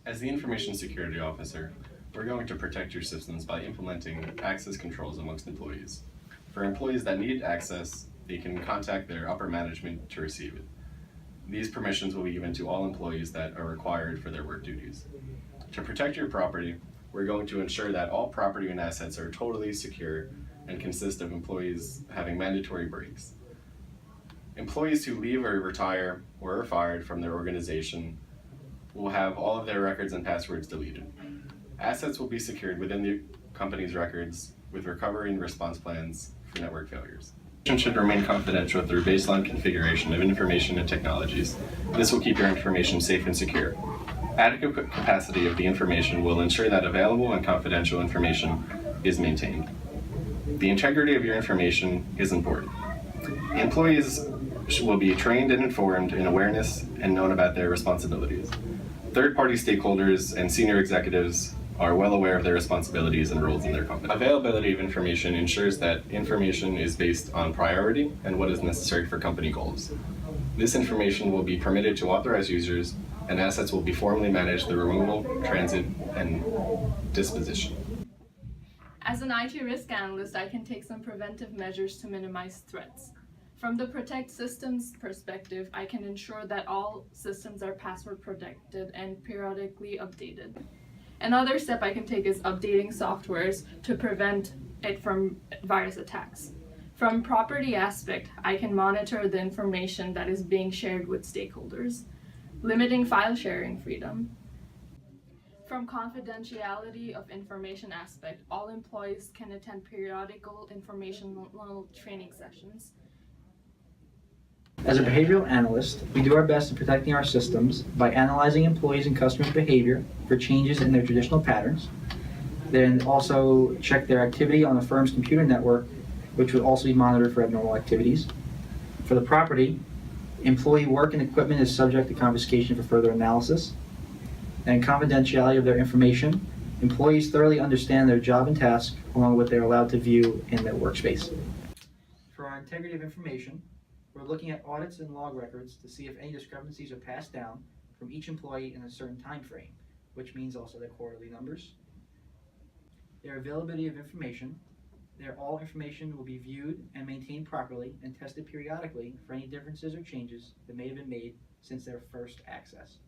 As the Information Security Officer, we're going to protect your systems by implementing access controls amongst employees. For employees that need access, they can contact their upper management to receive it. These permissions will be given to all employees that are required for their work duties. To protect your property, we're going to ensure that all property and assets are totally secure and consist of employees having mandatory breaks. Employees who leave or retire or are fired from their organization will have all of their records and passwords deleted. Assets will be secured within the company's records with recovery and response plans for network failures. Information should remain confidential through baseline configuration of information and technologies. This will keep your information safe and secure. Adequate capacity of the information will ensure that available and confidential information is maintained. The integrity of your information is important. Employees will be trained and informed in awareness and known about their responsibilities. Third-party stakeholders and senior executives are well aware of their responsibilities and roles in their company. Availability of information ensures that information is based on priority and what is necessary for company goals. This information will be permitted to authorized users, and assets will be formally managed through removal, transit, and disposition. As an IT risk analyst, I can take some preventive measures to minimize threats. From the Protect Systems perspective, I can ensure that all systems are password protected and periodically updated. Another step I can take is updating softwares to prevent it from virus attacks. From property aspect, I can monitor the information that is being shared with stakeholders, limiting file sharing freedom. From confidentiality of information aspect, all employees can attend periodical informational training sessions. As a behavioral analyst, we do our best in protecting our systems by analyzing employees' and customers' behavior for changes in their traditional patterns, then also check their activity on the firm's computer network, which would also be monitored for abnormal activities. For the property, employee work and equipment is subject to confiscation for further analysis. And confidentiality of their information, employees thoroughly understand their job and task along with what they're allowed to view in their workspace. For our integrity of information, we're looking at audits and log records to see if any discrepancies are passed down from each employee in a certain time frame, which means also their quarterly numbers. Their availability of information, all information will be viewed and maintained properly and tested periodically for any differences or changes that may have been made since their first access.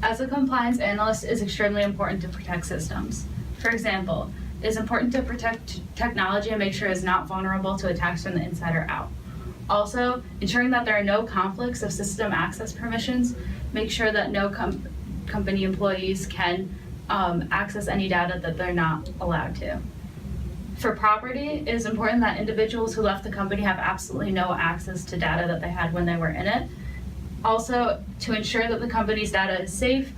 As a compliance analyst, it is extremely important to protect systems. For example, it is important to protect technology and make sure it is not vulnerable to attacks from the inside or out. Also, ensuring that there are no conflicts of system access permissions, make sure that no company employees can access any data that they're not allowed to. For property, it is important that individuals who left the company have absolutely no access to data that they had when they were in it. Also, to ensure that the company's data is safe,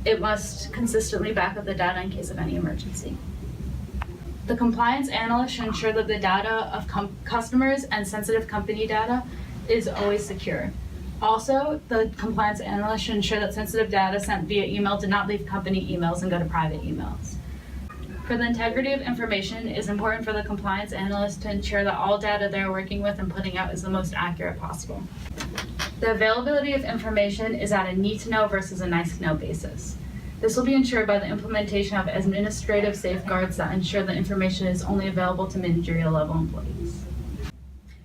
it must consistently back up the data in case of any emergency. The compliance analyst should ensure that the data of customers and sensitive company data is always secure. Also, the compliance analyst should ensure that sensitive data sent via email do not leave company emails and go to private emails. For the integrity of information, it is important for the compliance analyst to ensure that all data they're working with and putting out is the most accurate possible. The availability of information is at a need-to-know versus a nice-to-know basis. This will be ensured by the implementation of administrative safeguards that ensure the information is only available to managerial level employees.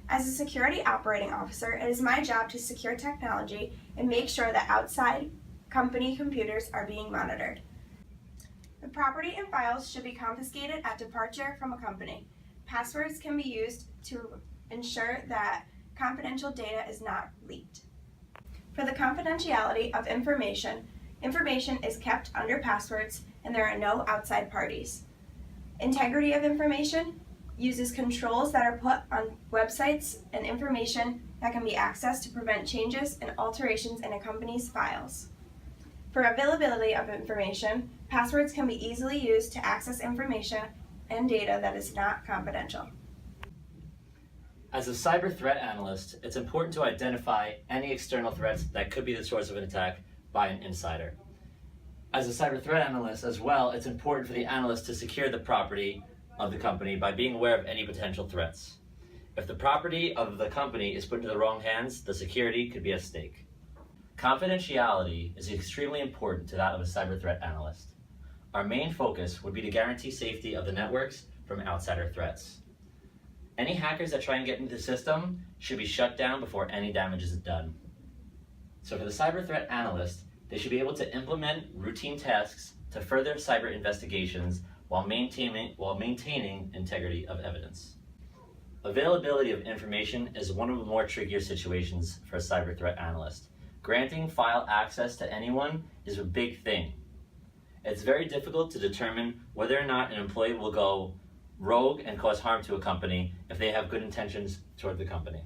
As a security operating officer, it is my job to secure technology and make sure that outside company computers are being monitored. The property and files should be confiscated at departure from a company. Passwords can be used to ensure that confidential data is not leaked. For the confidentiality of information is kept under passwords and there are no outside parties. Integrity of information uses controls that are put on websites and information that can be accessed to prevent changes and alterations in a company's files. For availability of information, passwords can be easily used to access information and data that is not confidential. As a cyber threat analyst, it's important to identify any external threats that could be the source of an attack by an insider. As a cyber threat analyst as well, it's important for the analyst to secure the property of the company by being aware of any potential threats. If the property of the company is put into the wrong hands, the security could be at stake. Confidentiality is extremely important to that of a cyber threat analyst. Our main focus would be to guarantee safety of the networks from outsider threats. Any hackers that try and get into the system should be shut down before any damage is done. So for the cyber threat analyst, they should be able to implement routine tasks to further cyber investigations while maintaining integrity of evidence. Availability of information is one of the more trickier situations for a cyber threat analyst. Granting file access to anyone is a big thing. It's very difficult to determine whether or not an employee will go rogue and cause harm to a company if they have good intentions toward the company.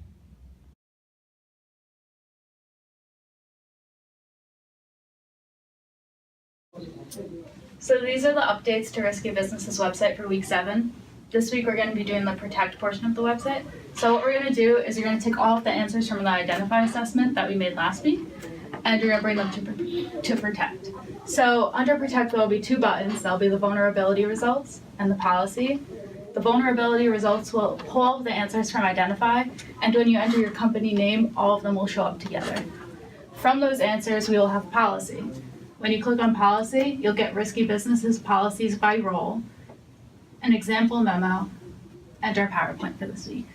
So these are the updates to Risky Business's website for week 7. This week we're going to be doing the protect portion of the website. So what we're going to do is you're going to take all of the answers from the identify assessment that we made last week, and you're going to bring them to protect. So under protect there will be 2 buttons. There'll be the vulnerability results and the policy. The vulnerability results will pull all of the answers from identify, and when you enter your company name, all of them will show up together. From those answers we will have policy. When you click on policy, you'll get Risky Business's policies by role, an example memo, and our PowerPoint for this week.